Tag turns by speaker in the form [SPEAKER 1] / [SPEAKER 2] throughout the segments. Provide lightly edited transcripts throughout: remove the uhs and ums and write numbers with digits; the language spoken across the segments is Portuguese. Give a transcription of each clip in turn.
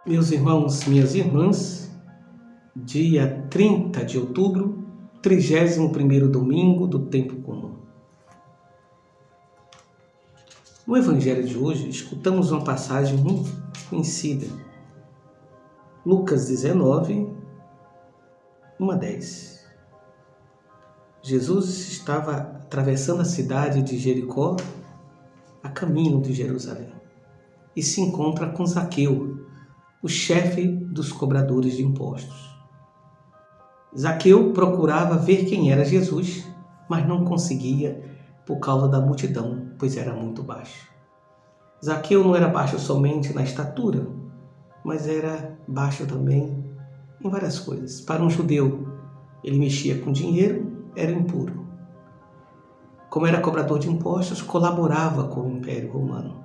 [SPEAKER 1] Meus irmãos, minhas irmãs, dia 30 de outubro, 31º domingo do tempo comum. No evangelho de hoje, escutamos uma passagem muito conhecida. Lucas 19, 1-10. Jesus estava atravessando a cidade de Jericó, a caminho de Jerusalém, e se encontra com Zaqueu, o chefe dos cobradores de impostos. Zaqueu procurava ver quem era Jesus, mas não conseguia por causa da multidão, pois era muito baixo. Zaqueu não era baixo somente na estatura, mas era baixo também em várias coisas. Para um judeu, ele mexia com dinheiro, era impuro. Como era cobrador de impostos, colaborava com o Império Romano.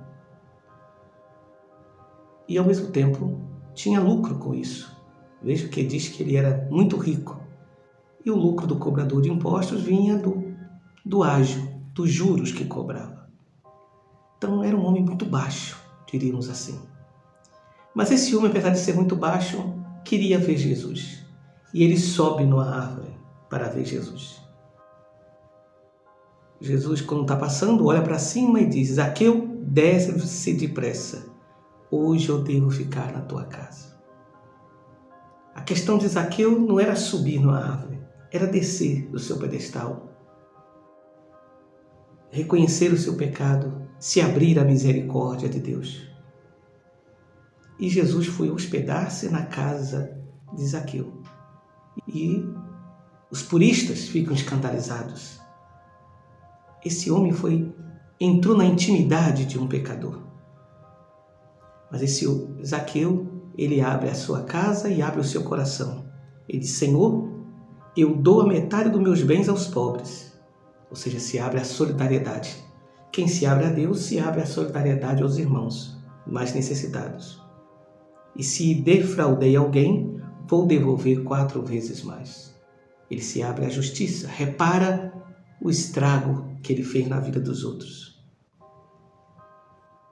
[SPEAKER 1] E ao mesmo tempo tinha lucro com isso. Veja que diz que ele era muito rico. E o lucro do cobrador de impostos vinha do ágio, dos juros que cobrava. Então era um homem muito baixo, diríamos assim. Mas esse homem, apesar de ser muito baixo, queria ver Jesus. E ele sobe numa árvore para ver Jesus. Jesus, quando está passando, olha para cima e diz: Zaqueu, desce-se depressa. Hoje eu devo ficar na tua casa. A questão de Zaqueu não era subir numa árvore, era descer do seu pedestal, reconhecer o seu pecado, se abrir à misericórdia de Deus. E Jesus foi hospedar-se na casa de Zaqueu. E os puristas ficam escandalizados. Esse homem entrou na intimidade de um pecador. Mas esse Zaqueu, ele abre a sua casa e abre o seu coração. Ele diz: Senhor, eu dou a metade dos meus bens aos pobres. Ou seja, se abre a solidariedade. Quem se abre a Deus, se abre a solidariedade aos irmãos mais necessitados. E se defraudei alguém, vou devolver 4 vezes mais. Ele se abre à justiça, repara o estrago que ele fez na vida dos outros.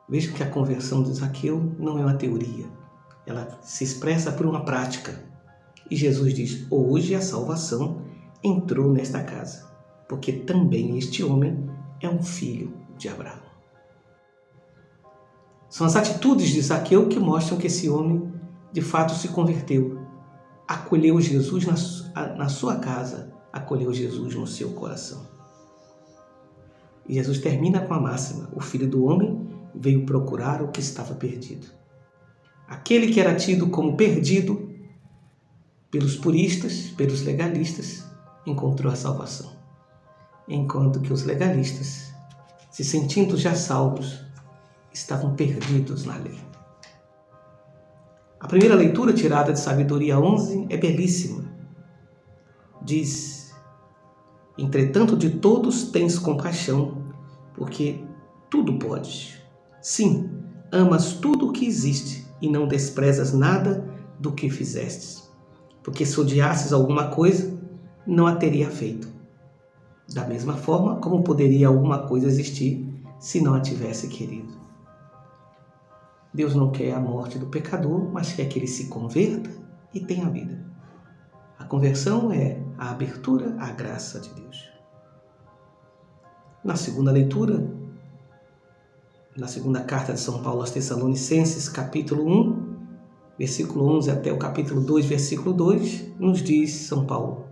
[SPEAKER 1] Veja que a conversão de Zaqueu não é uma teoria. Ela se expressa por uma prática. E Jesus diz: hoje a salvação entrou nesta casa, porque também este homem é um filho de Abraão. São as atitudes de Zaqueu que mostram que esse homem de fato se converteu. Acolheu Jesus na sua casa, acolheu Jesus no seu coração. E Jesus termina com a máxima: o Filho do Homem veio procurar o que estava perdido. Aquele que era tido como perdido pelos puristas, pelos legalistas, encontrou a salvação. Enquanto que os legalistas, se sentindo já salvos, estavam perdidos na lei. A primeira leitura, tirada de Sabedoria 11, é belíssima. Diz: entretanto, de todos tens compaixão, porque tudo podes. Sim, amas tudo o que existe e não desprezas nada do que fizestes. Porque se odiasses alguma coisa, não a teria feito. Da mesma forma, como poderia alguma coisa existir se não a tivesse querido? Deus não quer a morte do pecador, mas quer que ele se converta e tenha vida. A conversão é a abertura à graça de Deus. Na segunda leitura, na segunda carta de São Paulo aos Tessalonicenses, capítulo 1, versículo 11 até o capítulo 2, versículo 2, nos diz São Paulo: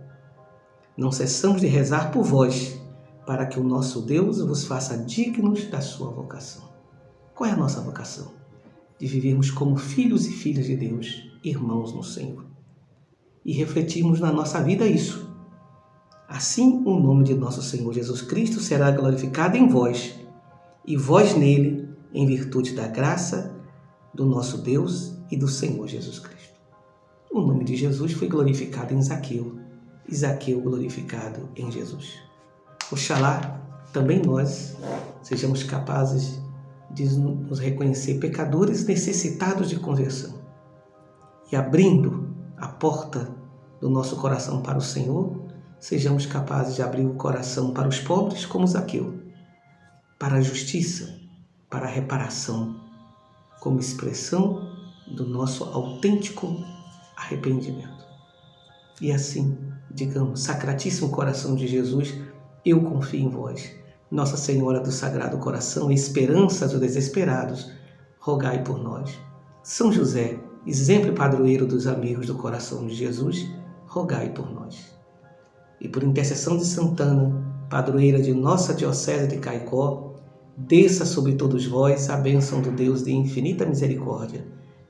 [SPEAKER 1] não cessamos de rezar por vós, para que o nosso Deus vos faça dignos da sua vocação. Qual é a nossa vocação? De vivermos como filhos e filhas de Deus, irmãos no Senhor. E refletirmos na nossa vida isso. Assim, o nome de nosso Senhor Jesus Cristo será glorificado em vós, e vós nele, em virtude da graça do nosso Deus e do Senhor Jesus Cristo. O nome de Jesus foi glorificado em Zaqueu, e Zaqueu glorificado em Jesus. Oxalá também nós sejamos capazes de nos reconhecer pecadores necessitados de conversão. E abrindo a porta do nosso coração para o Senhor, sejamos capazes de abrir o coração para os pobres como Zaqueu, para a justiça, para a reparação, como expressão do nosso autêntico arrependimento. E assim, digamos, Sacratíssimo Coração de Jesus, eu confio em vós. Nossa Senhora do Sagrado Coração, esperança dos desesperados, rogai por nós. São José, exemplo e padroeiro dos amigos do coração de Jesus, rogai por nós. E por intercessão de Santana, padroeira de nossa Diocese de Caicó, desça sobre todos vós a bênção do Deus de infinita misericórdia,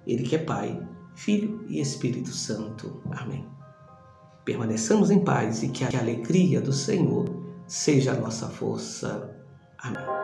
[SPEAKER 1] Ele que é Pai, Filho e Espírito Santo. Amém. Permaneçamos em paz e que a alegria do Senhor seja a nossa força. Amém.